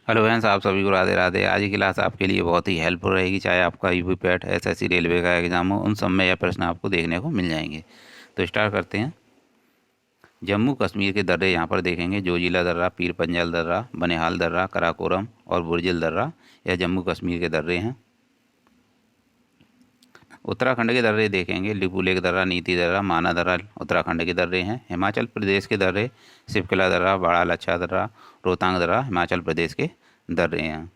Hello friends, आप सभी को राधे राधे। आज की क्लास आपके लिए बहुत ही हेल्पफुल रहेगी। चाहे आपका यूपी पैट एसएससी रेलवे का एग्जाम हो, उन सब में यह प्रश्न आपको देखने को मिल जाएंगे। तो स्टार्ट करते हैं। जम्मू कश्मीर के दर्रे यहाँ पर देखेंगे। जोजिला दर्रा, पीर पंजाल दर्रा, बनिहाल दर्रा, कराकोरम और बुर्जिल दर्रा, यह जम्मू कश्मीर के दर्रे हैं। उत्तराखंड के दर्रे देखेंगे। लिपुलेख दर्रा, नीति दर्रा, माना दर्रा उत्तराखंड के दर्रे हैं। हिमाचल प्रदेश के दर्रे शिवकिला दर्रा, बड़ा लच्छा दर्रा, रोहतांग दर्रा हिमाचल प्रदेश के दर्रे हैं।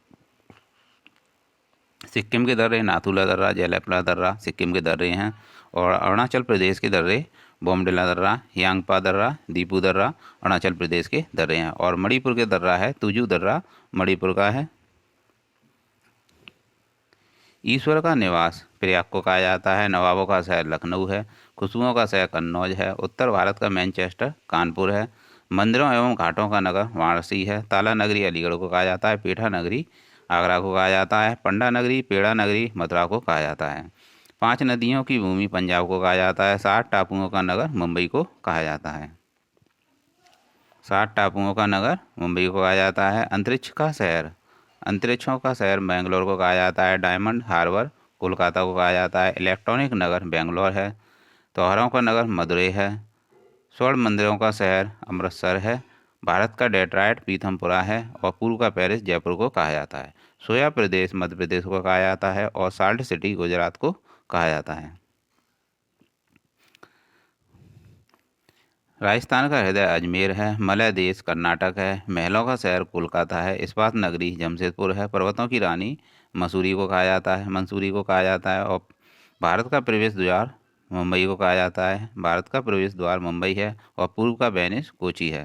सिक्किम के दर्रे नाथुला दर्रा, जैलापला दर्रा सिक्किम के दर्रे हैं। और अरुणाचल प्रदेश के दर्रे बोमडिला दर्रा, यांगपा दर्रा, दीपू दर्रा अरुणाचल प्रदेश के दर्रे हैं। और मणिपुर के दर्रा है तुजू दर्रा, मणिपुर का है। ईश्वर का निवास प्रयाग को कहा जाता है। नवाबों का शहर लखनऊ है। खुशबुओं का शहर कन्नौज है। उत्तर भारत का मैनचेस्टर कानपुर है। मंदिरों एवं घाटों का नगर वाराणसी है। ताला नगरी अलीगढ़ को कहा जाता है। पेठा नगरी आगरा को कहा जाता है। पंडा नगरी, पेड़ा नगरी मथुरा को कहा जाता है। 5 नदियों की भूमि पंजाब को कहा जाता है। 7 टापुओं का नगर मुंबई को कहा जाता है। 7 टापुओं का नगर मुंबई को कहा जाता है। अंतरिक्षों का शहर बेंगलोर को कहा जाता है। डायमंड हार्बर कोलकाता को कहा जाता है। इलेक्ट्रॉनिक नगर बेंगलोर है। त्योहारों का नगर मदुरई है। स्वर्ण मंदिरों का शहर अमृतसर है। भारत का डेट्रॉयट पीथमपुरा है। और पूर्व का पेरिस जयपुर को कहा जाता है। सोया प्रदेश मध्य प्रदेश को कहा जाता है। और साल्ट सिटी गुजरात को कहा जाता है। राजस्थान का हृदय अजमेर है। मलय देश कर्नाटक है। महलों का शहर कोलकाता है। इस्पात नगरी जमशेदपुर है। पर्वतों की रानी मसूरी को कहा जाता है, मंसूरी को कहा जाता है। और भारत का प्रवेश द्वार मुंबई को कहा जाता है। भारत का प्रवेश द्वार मुंबई है। और पूर्व का वेनिस कोची है।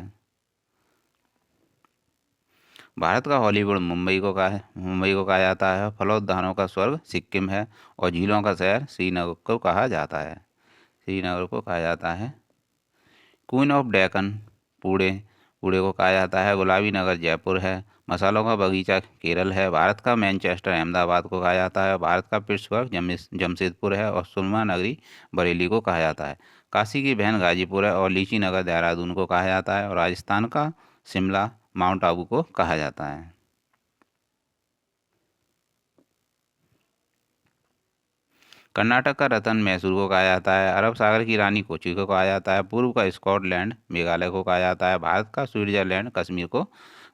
भारत का हॉलीवुड मुंबई को कहा जाता है। फलोद्यानों का स्वर्ग सिक्किम है। और झीलों का शहर श्रीनगर को कहा जाता है। श्रीनगर को कहा जाता है। क्वीन ऑफ डेक्कन पुणे पुणे को कहा जाता है। गुलाबी नगर जयपुर है। मसालों का बगीचा केरल है। भारत का मैनचेस्टर अहमदाबाद को कहा जाता है। भारत का पिट्सबर्ग जमशेदपुर है। और सुरमा नगरी बरेली को कहा जाता है। काशी की बहन गाजीपुर है। और लीची नगर देहरादून को कहा जाता है। और राजस्थान का शिमला माउंट आबू को कहा जाता है। कर्नाटक का रतन मैसूर को कहा जाता है। अरब सागर की रानी कोची को कहा जाता है। पूर्व का स्कॉटलैंड मेघालय को कहा जाता है। भारत का स्विट्जरलैंड कश्मीर को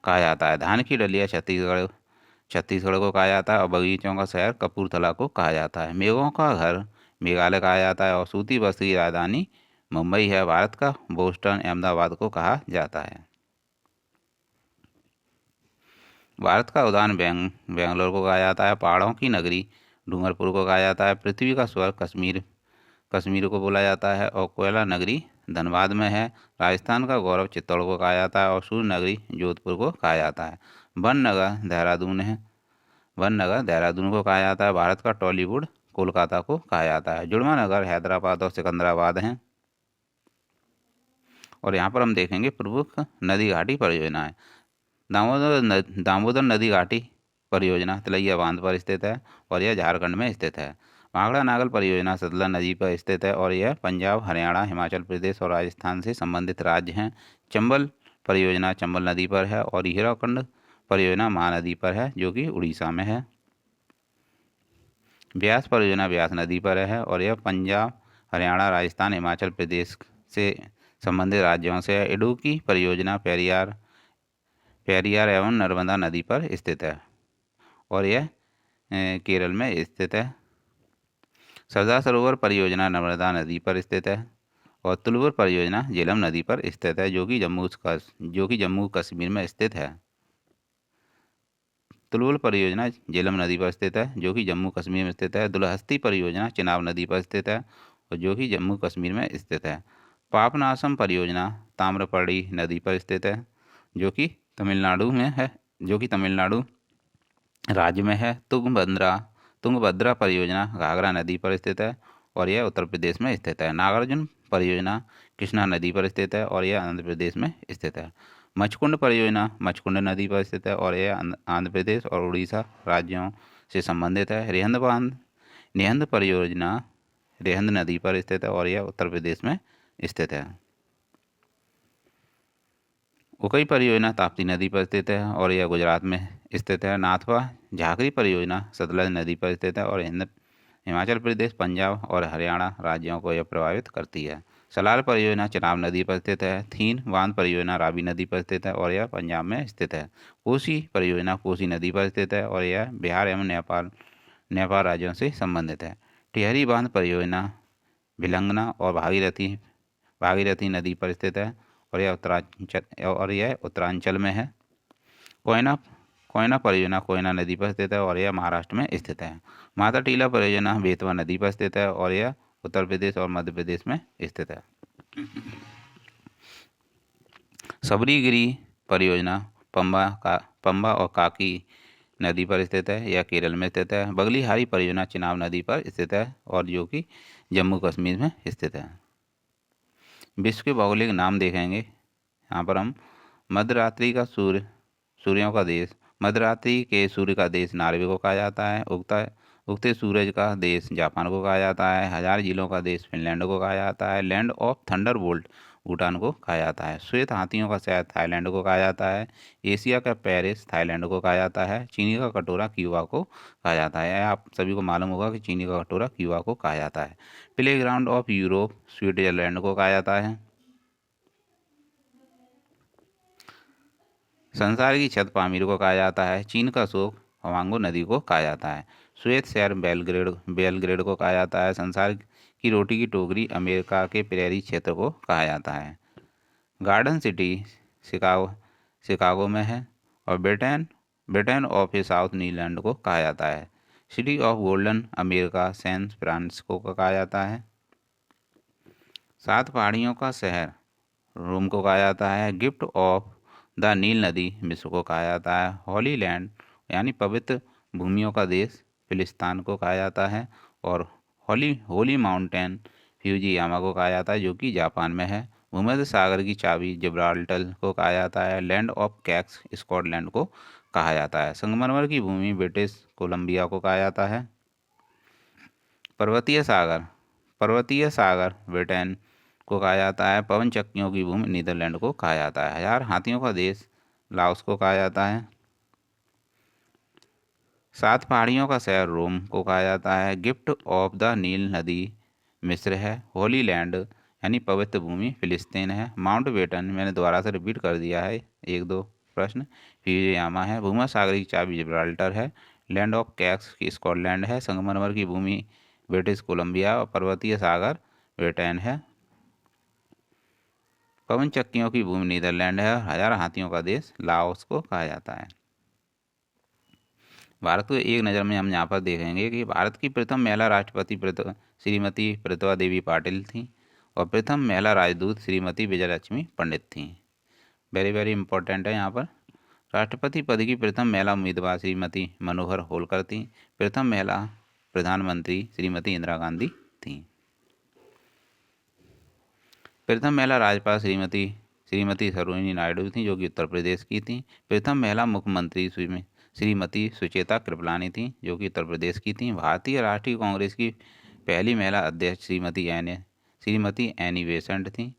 कहा जाता है। धान की डलिया छत्तीसगढ़ छत्तीसगढ़ को कहा जाता है। और बगीचों का शहर कपूरथला को कहा जाता है। मेघों का घर मेघालय कहा जाता है। और सूती वस्त्र की राजधानी मुंबई है। भारत का बोस्टन अहमदाबाद को कहा जाता है। भारत का उद्यान बेंगलोर को कहा जाता है। पहाड़ों की नगरी डूंगरपुर को कहा जाता है। पृथ्वी का स्वर्ग कश्मीर कश्मीर को बोला जाता है। और कोयला नगरी धनबाद में है। राजस्थान का गौरव चित्तौड़ को कहा जाता है। और सूर्य नगरी जोधपुर को कहा जाता है। वन नगर देहरादून है। वन नगर देहरादून को कहा जाता है। भारत का टॉलीवुड कोलकाता को कहा जाता है। जुड़वा नगर हैदराबाद और सिकंदराबाद हैं। और यहाँ पर हम देखेंगे प्रमुख नदी घाटी परियोजनाएं। दामोदर नदी घाटी परियोजना तिलैया बांध पर स्थित है। और यह झारखंड में स्थित है। भाखड़ा नागल परियोजना सतलज नदी पर स्थित है। और यह पंजाब, हरियाणा, हिमाचल प्रदेश और राजस्थान से संबंधित राज्य हैं। चंबल परियोजना चंबल नदी पर है। और हीराकुंड परियोजना महानदी पर है, जो कि उड़ीसा में है। ब्यास परियोजना ब्यास नदी पर है। और यह पंजाब, हरियाणा, राजस्थान, हिमाचल प्रदेश से संबंधित राज्यों से है। इडुक्की परियोजना पेरियार एवं नर्मदा नदी पर स्थित है। और यह केरल में स्थित है। सरदार सरोवर परियोजना नर्मदा नदी पर स्थित है। और तुलवुर परियोजना झेलम नदी पर स्थित है, जो कि जम्मू कश्मीर में स्थित है। तुलवुर परियोजना झेलम नदी पर स्थित है, जो कि जम्मू कश्मीर में स्थित है। दुलहस्ती परियोजना चिनाब नदी पर स्थित है। और जो कि जम्मू कश्मीर में स्थित है। पापनासम परियोजना ताम्रपर्णी नदी पर स्थित है, जो कि तमिलनाडु में है, जो कि तमिलनाडु राज्य में है। तुंगभद्रा परियोजना घाघरा नदी पर स्थित है। और यह उत्तर प्रदेश में स्थित है। नागार्जुन परियोजना कृष्णा नदी पर स्थित है। और यह आंध्र प्रदेश में स्थित है। मचकुंड परियोजना मचकुंड नदी पर स्थित है। और यह आंध्र प्रदेश और उड़ीसा राज्यों से संबंधित है। निहंद परियोजना रेहंद नदी पर स्थित है। और यह उत्तर प्रदेश में स्थित है। उकई परियोजना ताप्ती नदी पर स्थित है और यह गुजरात में स्थित है। नाथवा झाकरी परियोजना सतलज नदी पर स्थित है और हिमाचल प्रदेश, पंजाब और हरियाणा राज्यों को यह प्रभावित करती है। सलाल परियोजना चिनाब नदी पर स्थित है। थीन बांध परियोजना रावी नदी पर स्थित है और यह पंजाब में स्थित है। कोसी परियोजना कोसी नदी पर स्थित है और यह बिहार एवं नेपाल राज्यों से संबंधित है। टिहरी बांध परियोजना भिलंगना और भागीरथी नदी पर स्थित है और यह उत्तरांचल में है। कोयना परियोजना कोयना नदी पर स्थित है और यह महाराष्ट्र में स्थित है। माता टीला परियोजना बेतवा नदी पर स्थित है और यह उत्तर प्रदेश और मध्य प्रदेश में स्थित है। सबरीगिरी परियोजना पंबा और काकी नदी पर स्थित है, यह केरल में स्थित है। बगलीहारी परियोजना चिनाब नदी पर स्थित है और जो कि जम्मू कश्मीर में स्थित है। विश्व के भौगोलिक नाम देखेंगे। यहाँ पर हम मध्यरात्रि का सूर्यों का देश, मध्यरात्रि के सूर्य का देश नॉर्वे को कहा जाता है। उगते सूरज का देश जापान को कहा जाता है। हजार झीलों का देश फिनलैंड को कहा जाता है। लैंड ऑफ थंडरबोल्ट भूटान को कहा जाता है। श्वेत हाथियों का शहर थाईलैंड को कहा जाता है। एशिया का पेरिस थाईलैंड को कहा जाता है। चीनी का कटोरा क्यूबा को कहा जाता है। आप सभी को मालूम होगा कि चीनी का कटोरा क्यूबा को कहा जाता है। Play ground of Europe Switzerland को कहा जाता है। संसार की छत पामीर को कहा जाता है। चीन का शोक हवांगो नदी को कहा जाता है। श्वेत शहर बेलग्रेड को कहा जाता है। संसार की रोटी की टोकरी अमेरिका के प्रेरी क्षेत्र को कहा जाता है। गार्डन सिटी शिकागो में है और ब्रिटेन ऑफ साउथ न्यूलैंड को कहा जाता है। City of golden America San Francisco को कहा जाता है। 7 पहाड़ियों का शहर रोम को कहा जाता है। गिफ्ट ऑफ द नील नदी मिस्र को कहा जाता है। हॉली लैंड यानी पवित्र भूमियों का देश फिलिस्तीन को कहा जाता है और होली माउंटेन फ्यूजियामा को कहा जाता है जो कि जापान में है। भूमध्य सागर की चाबी जिब्राल्टर को कहा जाता है। लैंड ऑफ कैक्स स्कॉटलैंड को कहा जाता है। संगमरमर की भूमि ब्रिटिश कोलंबिया को कहा जाता है। पर्वतीय सागर ब्रिटेन को कहा जाता है। पवन चक्कियों की भूमि नीदरलैंड को कहा जाता है। 1000 हाथियों का देश लाओस को कहा जाता है। 7 पहाड़ियों का शहर रोम को कहा जाता है। गिफ्ट ऑफ द नील नदी मिस्र है। होली लैंड यानी पवित्र भूमि फिलिस्तीन है। माउंट बेटन मैंने दोबारा से रिपीट कर दिया है 1-2 प्रश्न। फ्यूजियामा है। भूमध्य सागर की चाबी जिब्राल्टर है। लैंड ऑफ कैक्स की स्कॉटलैंड है। संगमरमर की भूमि ब्रिटिश कोलंबिया और पर्वतीय सागर ब्रिटेन है। पवन चक्कियों की भूमि नीदरलैंड है। 1000 हाथियों का देश लाओस को कहा जाता है। भारत को एक नज़र में हम यहाँ पर देखेंगे कि भारत की प्रथम महिला राष्ट्रपति श्रीमती प्रतिभा देवी पाटिल थी और प्रथम महिला राजदूत श्रीमती विजयलक्ष्मी पंडित थी। वेरी वेरी इंपॉर्टेंट है यहाँ पर। राष्ट्रपति पद की प्रथम महिला उम्मीदवार श्रीमती मनोहर होलकर थी। प्रथम महिला प्रधानमंत्री श्रीमती इंदिरा गांधी थी। प्रथम महिला राज्यपाल श्रीमती सरोजिनी नायडू थी जो कि उत्तर प्रदेश की थी। प्रथम महिला मुख्यमंत्री श्रीमती सुचेता कृपलानी थी जो कि उत्तर प्रदेश की थी। भारतीय राष्ट्रीय कांग्रेस की पहली महिला अध्यक्ष श्रीमती एनी बेसेंट थी।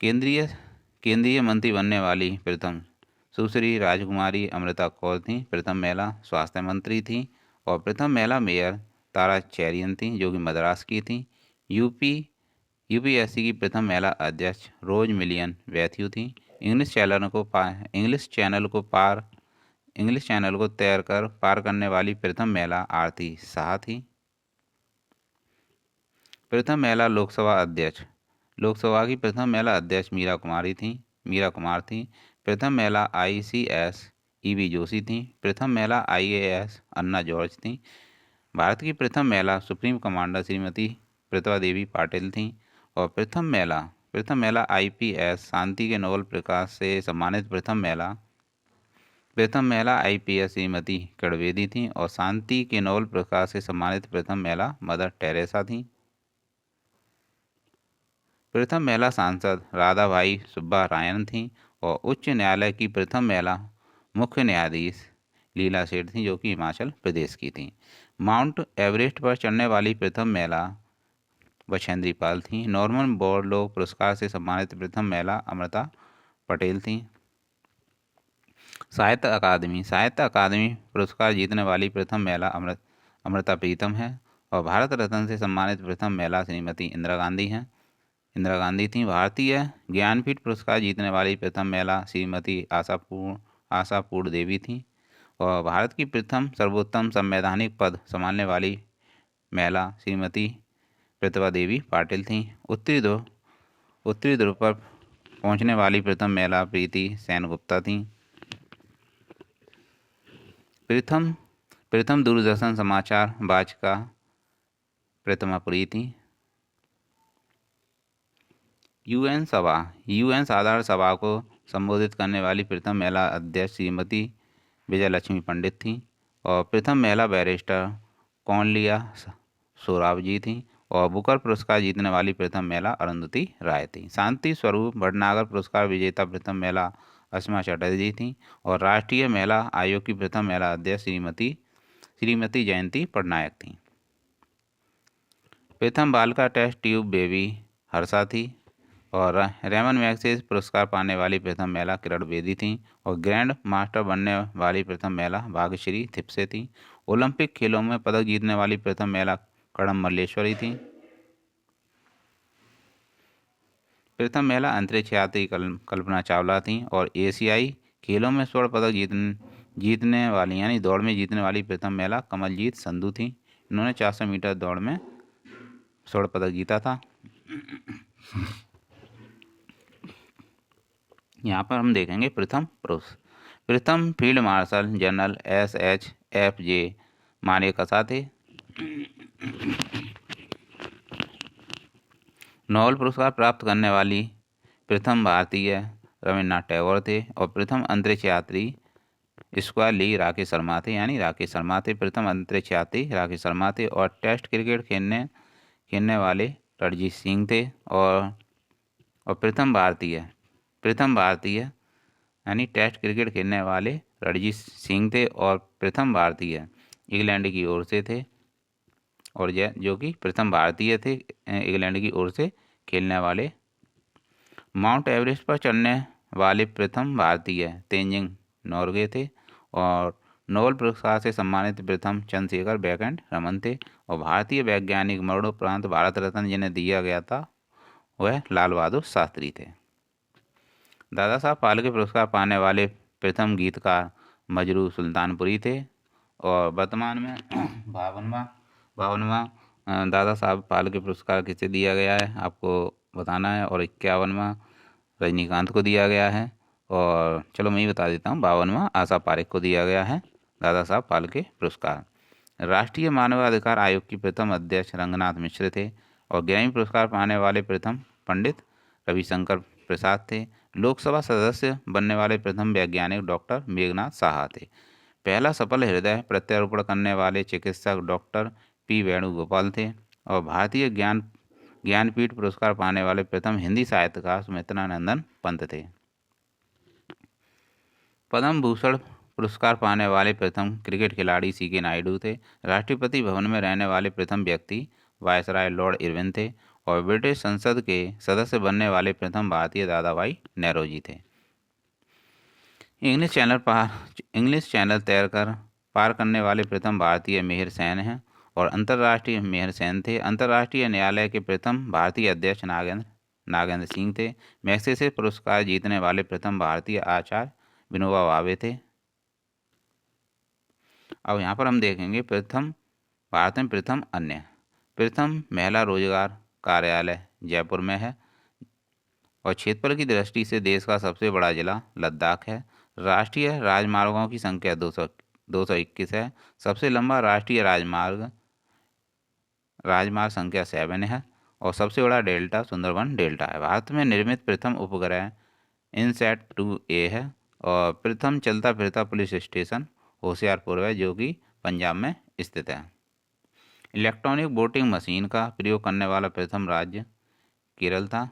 केंद्रीय मंत्री बनने वाली प्रथम सुश्री राजकुमारी अमृता कौर थी। प्रथम महिला स्वास्थ्य मंत्री थी और प्रथम महिला मेयर तारा चैरियन थी जो कि मद्रास की थी। यूपीएससी की प्रथम महिला अध्यक्ष रोज मिलियन वैथ्यू थी। इंग्लिश चैनल को तैरकर पार करने वाली प्रथम महिला आरती शाह थी। प्रथम महिला लोकसभा की प्रथम महिला अध्यक्ष मीरा कुमार थी। प्रथम महिला ICS ईवी जोशी थी। प्रथम महिला IAS अन्ना जॉर्ज थी। भारत की प्रथम महिला सुप्रीम कमांडर श्रीमती प्रतिभा देवी पाटिल थी और प्रथम महिला IPS शांति के नोबेल पुरस्कार से सम्मानित प्रथम महिला IPS श्रीमती कड़वेदी थी और शांति के नोबेल पुरस्कार से सम्मानित प्रथम महिला मदर टेरेसा थी। प्रथम महिला सांसद राधाबाई सुब्बा रायन थी और उच्च न्यायालय की प्रथम महिला मुख्य न्यायाधीश लीला सेठ थी जो कि हिमाचल प्रदेश की थी। माउंट एवरेस्ट पर चढ़ने वाली प्रथम महिला बछेंद्री पाल थी। नॉर्मन बोरलॉग पुरस्कार से सम्मानित प्रथम महिला अमृता पटेल थी। साहित्य अकादमी पुरस्कार जीतने वाली प्रथम महिला अमृता प्रीतम है और भारत रत्न से सम्मानित प्रथम महिला श्रीमती इंदिरा गांधी थी। भारतीय ज्ञानपीठ पुरस्कार जीतने वाली प्रथम महिला श्रीमती आशापूर्ण देवी थी और भारत की प्रथम सर्वोत्तम संवैधानिक पद संभालने वाली महिला श्रीमती प्रतिभा देवी पाटिल थी। उत्तरी ध्रुव पर पहुंचने वाली प्रथम महिला प्रीति सेनगुप्ता थी। प्रथम दूरदर्शन समाचार वाचिका प्रतिमा पुरी थी। यूएन साधारण सभा को संबोधित करने वाली प्रथम महिला अध्यक्ष श्रीमती विजयलक्ष्मी पंडित थी और प्रथम महिला बैरिस्टर कौनलिया सोराबजी थी और बुकर पुरस्कार जीतने वाली प्रथम महिला अरुंधति राय थी। शांति स्वरूप भटनागर पुरस्कार विजेता प्रथम महिला अस्मा चटर्जी थी और राष्ट्रीय महिला आयोग की प्रथम महिला अध्यक्ष श्रीमती जयंती पटनायक थी। प्रथम बालिका टेस्ट ट्यूब बेबी हर्षा थी और रेमन मैग्सेसे पुरस्कार पाने वाली प्रथम महिला किरण बेदी थी और ग्रैंड मास्टर बनने वाली प्रथम महिला भाग्यश्री थिप्से थी। ओलंपिक खेलों में पदक जीतने वाली प्रथम महिला कड़म मल्लेश्वरी थी। प्रथम महिला अंतरिक्ष यात्री कल्पना चावला थी और एशियाई खेलों में स्वर्ण पदक जीतने वाली यानी दौड़ में जीतने वाली प्रथम महिला कमलजीत संधू थी। इन्होंने 400 मीटर दौड़ में स्वर्ण पदक जीता था। यहाँ पर हम देखेंगे प्रथम पुरुष। प्रथम field marshal general SHFJ Manekshaw थे। नोबेल पुरस्कार प्राप्त करने वाली प्रथम भारतीय रविन्द्रनाथ टैगोर थे और प्रथम अंतरिक्ष यात्री स्क्वायर ली राकेश शर्मा थे। प्रथम अंतरिक्ष यात्री राकेश शर्मा थे और टेस्ट क्रिकेट खेलने वाले रणजीत सिंह थे और प्रथम भारतीय यानी टेस्ट क्रिकेट खेलने वाले रणजीत सिंह थे और प्रथम भारतीय इंग्लैंड की ओर से थे और जो कि प्रथम भारतीय थे इंग्लैंड की ओर से खेलने वाले। माउंट एवरेस्ट पर चढ़ने वाले प्रथम भारतीय तेंजिंग नोर्गे थे और नोबेल पुरस्कार से सम्मानित प्रथम चंद्रशेखर बैकेंड रमन थे और भारतीय वैज्ञानिक मरणोपरांत भारत रत्न जिन्हें दिया गया था वह लाल बहादुर शास्त्री थे। दादा साहब फाल्के पुरस्कार पाने वाले प्रथम गीतकार मजरू सुल्तानपुरी थे और वर्तमान में 52वां दादा साहब फाल्के पुरस्कार किसे दिया गया है आपको बताना है और 51वां रजनीकांत को दिया गया है और चलो मैं ही बता देता हूँ 52वां आशा पारेख को दिया गया है दादा साहब फाल्के पुरस्कार। राष्ट्रीय मानवाधिकार आयोग की प्रथम अध्यक्ष रंगनाथ मिश्र थे और ग्रैमी पुरस्कार पाने वाले प्रथम पंडित रविशंकर प्रसाद थे। लोकसभा सदस्य बनने वाले प्रथम वैज्ञानिक डॉक्टर मेघनाथ साहा थे। पहला सफल हृदय प्रत्यारोपण करने वाले चिकित्सक डॉक्टर P वेणुगोपाल थे और भारतीय ज्ञानपीठ पुरस्कार पाने वाले प्रथम हिंदी साहित्यकार सुमित्रानंदन पंत थे। पद्म भूषण पुरस्कार पाने वाले प्रथम क्रिकेट खिलाड़ी CK नायडू थे। राष्ट्रपति भवन में रहने वाले प्रथम व्यक्ति वायसराय लॉर्ड इरविन थे और ब्रिटिश संसद के सदस्य बनने वाले प्रथम भारतीय दादाभाई नौरोजी थे। इंग्लिश चैनल तैरकर पार करने वाले प्रथम भारतीय मेहर सेन हैं और अंतर्राष्ट्रीय मेहर सेन थे। अंतर्राष्ट्रीय न्यायालय के प्रथम भारतीय अध्यक्ष नागेंद्र सिंह थे। मैग्सेसे पुरस्कार जीतने वाले प्रथम भारतीय आचार्य विनोबा भावे थे। अब यहाँ पर हम देखेंगे भारत में प्रथम महिला रोजगार कार्यालय जयपुर में है और क्षेत्रफल की दृष्टि से देश का सबसे बड़ा जिला लद्दाख है। राष्ट्रीय राजमार्गों की संख्या 221 है। सबसे लंबा राष्ट्रीय राजमार्ग संख्या 7 है और सबसे बड़ा डेल्टा सुंदरबन डेल्टा है। भारत में निर्मित प्रथम उपग्रह इनसैट 2A है और प्रथम चलता फिरता पुलिस स्टेशन होशियारपुर है जो कि पंजाब में स्थित है। इलेक्ट्रॉनिक वोटिंग मशीन का प्रयोग करने वाला प्रथम राज्य केरल था।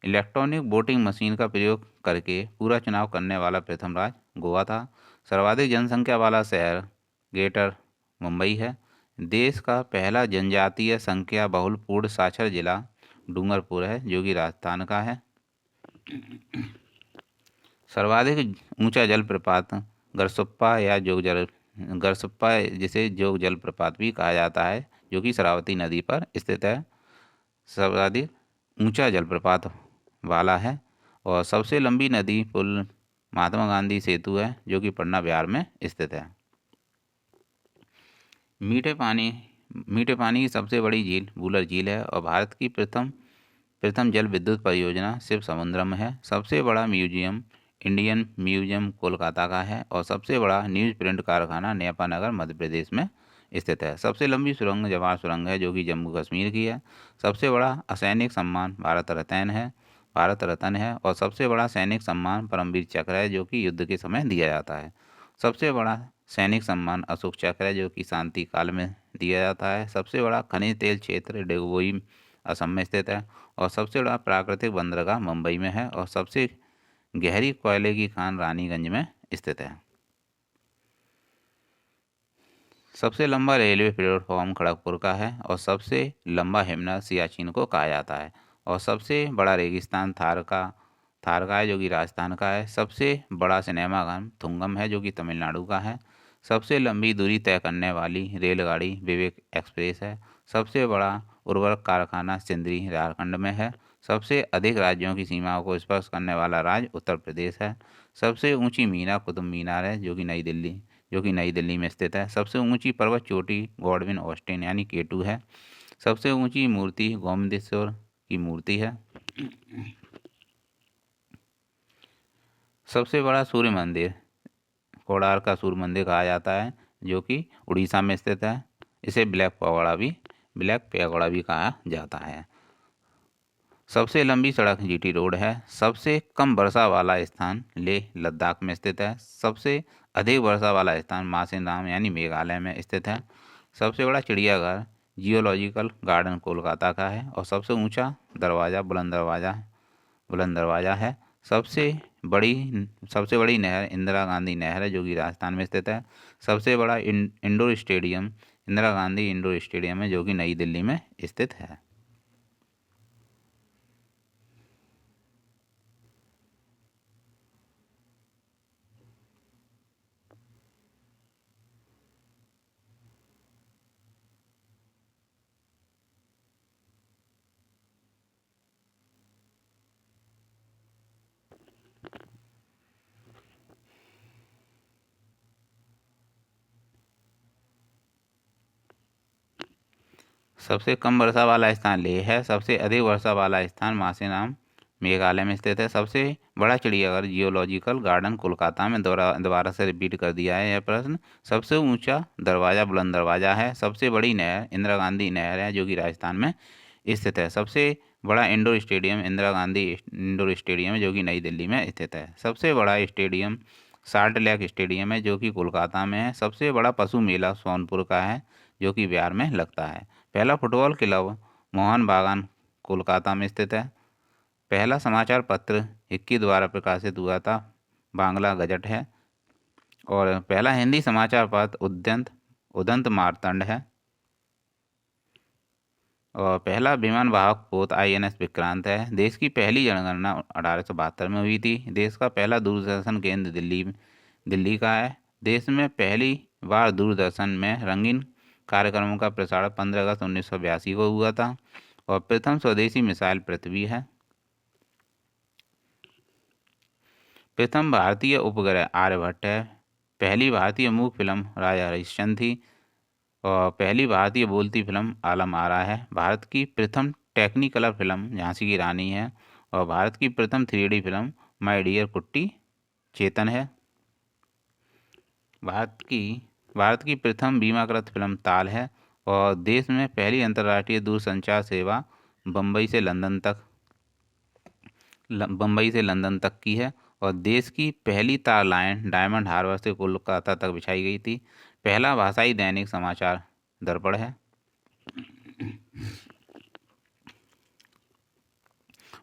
इलेक्ट्रॉनिक वोटिंग मशीन का प्रयोग करके पूरा चुनाव करने वाला प्रथम राज्य गोवा था। सर्वाधिक जनसंख्या वाला शहर ग्रेटर मुंबई है। देश का पहला जनजातीय संख्या बहुल पूर्ण साक्षर जिला डूंगरपुर है जो कि राजस्थान का है। सर्वाधिक ऊंचा जलप्रपात गरसुप्पा या गरसुप्पा, जिसे जोग जलप्रपात भी कहा जाता है, जो कि शरावती नदी पर स्थित है। सर्वाधिक ऊंचा जलप्रपात वाला है। और सबसे लंबी नदी पुल महात्मा गांधी सेतु है, जो कि पटना बिहार में स्थित है। मीठे पानी मीठे पानी की सबसे बड़ी झील वूलर झील है और भारत की प्रथम प्रथम जल विद्युत परियोजना शिव समुद्रम है। सबसे बड़ा म्यूजियम इंडियन म्यूजियम कोलकाता का है और सबसे बड़ा न्यूज प्रिंट कारखाना नेपानगर मध्य प्रदेश में स्थित है। सबसे लंबी सुरंग जवाहर सुरंग है, जो कि जम्मू कश्मीर की है। सबसे बड़ा असैनिक सम्मान भारत रत्न है और सबसे बड़ा सैनिक सम्मान परमवीर चक्र है, जो कि युद्ध के समय दिया जाता है। सबसे बड़ा सैनिक सम्मान अशोक चक्र है, जो कि शांति काल में दिया जाता है। सबसे बड़ा खनिज तेल क्षेत्र डेगोई असम में स्थित है और सबसे बड़ा प्राकृतिक बंदरगाह मुंबई में है और सबसे गहरी कोयले की खान रानीगंज में स्थित है। सबसे लंबा रेलवे प्लेटफॉर्म खड़गपुर का है और सबसे लंबा हिमनद सियाचिन को कहा जाता है। और सबसे बड़ा रेगिस्तान थार का है, जो कि राजस्थान का है। सबसे बड़ा सिनेमाघर थुंगम है, जो कि तमिलनाडु का है। सबसे लंबी दूरी तय करने वाली रेलगाड़ी विवेक एक्सप्रेस है। सबसे बड़ा उर्वरक कारखाना सिंदरी झारखंड में है। सबसे अधिक राज्यों की सीमाओं को स्पर्श करने वाला राज्य उत्तर प्रदेश है। सबसे ऊंची मीनार कुतुब मीनार है, जो कि नई दिल्ली में स्थित है। सबसे ऊंची पर्वत चोटी गॉडविन ऑस्टिन यानी केटू है। सबसे ऊंची मूर्ति गोमदेश्वर की मूर्ति है। सबसे बड़ा सूर्य मंदिर कोणार्क का सूर्य मंदिर कहा जाता है, जो कि उड़ीसा में स्थित है। इसे ब्लैक पैगोडा भी कहा जाता है। सबसे लंबी सड़क जीटी रोड है। सबसे कम वर्षा वाला स्थान लेह लद्दाख में स्थित है। सबसे अधिक वर्षा वाला स्थान मासिनराम यानी मेघालय में स्थित है। सबसे बड़ा चिड़ियाघर जियोलॉजिकल गार्डन कोलकाता का है और सबसे ऊंचा दरवाज़ा बुलंद दरवाज़ा है। बड़ी सबसे बड़ी नहर इंदिरा गांधी नहर है, जो कि राजस्थान में स्थित है। सबसे बड़ा indoor stadium Indira Gandhi indoor stadium है, जो कि नई दिल्ली में स्थित है। सबसे कम वर्षा वाला स्थान लेह है। सबसे अधिक वर्षा वाला स्थान मासिनराम मेघालय में स्थित है। सबसे बड़ा चिड़ियाघर जियोलॉजिकल गार्डन कोलकाता में दोबारा से रिपीट कर दिया है यह प्रश्न। सबसे ऊंचा दरवाज़ा बुलंद दरवाज़ा है। सबसे बड़ी नहर इंदिरा गांधी नहर है, जो कि राजस्थान में स्थित है। सबसे बड़ा indoor stadium Indira Gandhi indoor stadium है, जो कि नई दिल्ली में स्थित है। सबसे बड़ा स्टेडियम साल्ट लेक स्टेडियम है, जो कि कोलकाता में है। सबसे बड़ा पशु मेला सोनपुर का है, जो कि बिहार में लगता है। पहला फुटबॉल क्लब मोहन बागान कोलकाता में स्थित है। पहला समाचार पत्र इक्की द्वारा प्रकाशित हुआ था, बांग्ला गजट है। और पहला हिंदी समाचार पत्र उदंत मार्तंड है। और पहला विमान वाहक पोत INS विक्रांत है। देश की पहली जनगणना 1872 में हुई थी। देश का पहला दूरदर्शन केंद्र दिल्ली का है। देश में पहली बार दूरदर्शन में रंगीन कार्यक्रमों का प्रसारण 15 अगस्त 1982 को हुआ था। और प्रथम स्वदेशी मिसाइल पृथ्वी है। प्रथम भारतीय उपग्रह आर्यभट्ट है। पहली भारतीय मूक फिल्म राजा हरिश्चंद्र थी। और पहली भारतीय बोलती फिल्म आलम आरा है। भारत की प्रथम टेक्निकलर फिल्म झांसी की रानी है। और भारत की प्रथम 3D फिल्म माय डियर कुट्टी चेतन है। भारत की प्रथम बीमाकृत फिल्म ताल है। और देश में पहली अंतर्राष्ट्रीय दूरसंचार सेवा बम्बई से लंदन तक की है। और देश की पहली तार लाइन डायमंड हार्बर से कोलकाता तक बिछाई गई थी। पहला भाषाई दैनिक समाचार दर्पण है।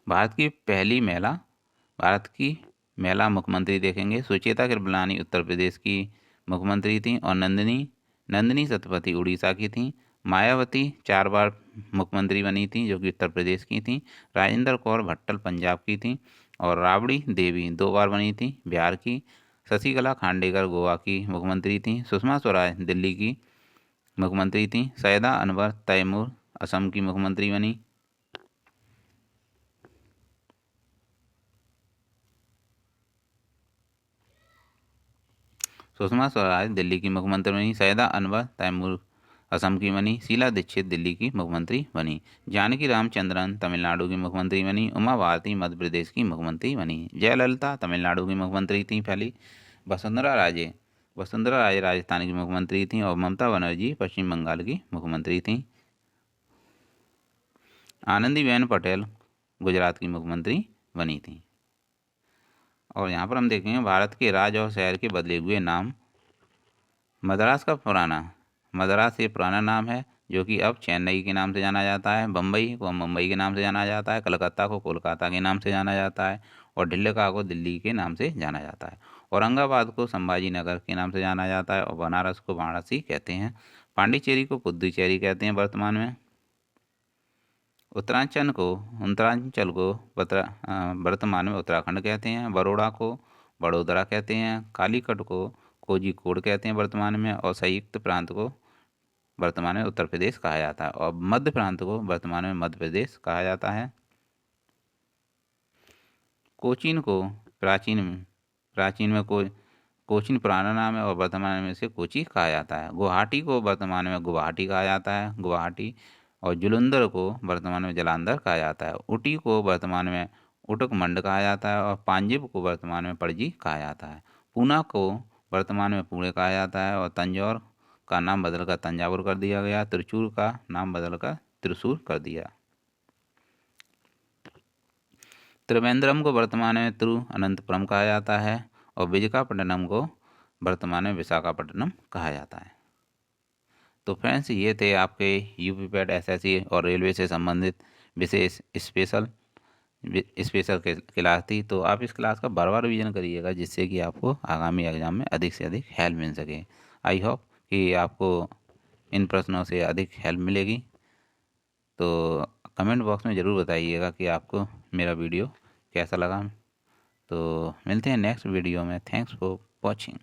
भारत की महिला मुख्यमंत्री देखेंगे। सुचेता कृपलानी उत्तर प्रदेश की मुख्यमंत्री थी और नंदिनी सतपथी उड़ीसा की थी। मायावती 4 बार मुख्यमंत्री बनी थी, जो कि उत्तर प्रदेश की थी। राजेंद्र कौर भट्टल पंजाब की थी। और राबड़ी देवी 2 बार बनी थी बिहार की। शशिकला खांडेकर गोवा की मुख्यमंत्री थी। सुषमा स्वराज दिल्ली की मुख्यमंत्री थी। सैयदा अनवर तैमूर असम की मुख्यमंत्री बनी। सुषमा स्वराज दिल्ली की मुख्यमंत्री बनी। सैयदा अनवर तैमूर असम की बनी। शीला दीक्षित दिल्ली की मुख्यमंत्री बनी। जानकी रामचंद्रन तमिलनाडु की मुख्यमंत्री बनी। उमा भारती मध्य प्रदेश की मुख्यमंत्री बनी। जयललिता तमिलनाडु की मुख्यमंत्री थी पहली। वसुंधरा राजे राजस्थान की मुख्यमंत्री थी और ममता बनर्जी पश्चिम बंगाल की मुख्यमंत्री थी। आनंदीबेन पटेल गुजरात की मुख्यमंत्री बनी थी। और यहाँ पर हम देखेंगे भारत के राज्य और शहर के बदले हुए नाम। मद्रास ये पुराना नाम है जो कि अब चेन्नई के नाम से जाना जाता है। बम्बई को मुंबई के नाम से जाना जाता है। कलकत्ता को कोलकाता के नाम से जाना जाता है। और ढिल्लिका को दिल्ली के नाम से जाना जाता है। औरंगाबाद को संभाजी नगर के नाम से जाना जाता है और बनारस को वाराणसी कहते हैं। पांडिचेरी को पुदुचेरी कहते हैं वर्तमान में। उत्तरांचल को वर्तमान में उत्तराखंड कहते हैं। बड़ौदा को बड़ोदरा कहते हैं। कालीकट को कोझिकोड कहते हैं वर्तमान में। और संयुक्त प्रांत को वर्तमान में उत्तर प्रदेश कहा जाता है। और मध्य प्रांत को वर्तमान में मध्य प्रदेश कहा जाता है। कोचीन को प्राचीन में कोचीन पुराना नाम है और वर्तमान में इसे कोची कहा जाता है। गुवाहाटी को वर्तमान में गुवाहाटी कहा जाता है। गुवाहाटी। और जुलंधर को वर्तमान में जलंधर कहा जाता है। ऊटी को वर्तमान में उटकमंड कहा जाता है। और पांजिब को वर्तमान में पणजी कहा जाता है। पूना को वर्तमान में पुणे कहा जाता है। और तंजौर का नाम बदलकर तंजावुर कर दिया गया। त्रिचूर का नाम बदलकर त्रिशूर कर दिया। त्रिवेंद्रम को वर्तमान में तिरुअनंतपुरम कहा जाता है। और विशाखापट्टनम को वर्तमान में विशाखापट्टनम कहा जाता है। तो फ्रेंड्स ये थे आपके यूपी पैट एसएससी और रेलवे से संबंधित विशेष स्पेशल क्लास थी। तो आप इस क्लास का बार बार रिवीजन करिएगा जिससे कि आपको आगामी एग्जाम में अधिक से अधिक हेल्प मिल सके। आई होप कि आपको इन प्रश्नों से अधिक हेल्प मिलेगी। तो कमेंट बॉक्स में ज़रूर बताइएगा कि आपको मेरा वीडियो कैसा लगा। तो मिलते हैं नेक्स्ट वीडियो में। Thanks for watching.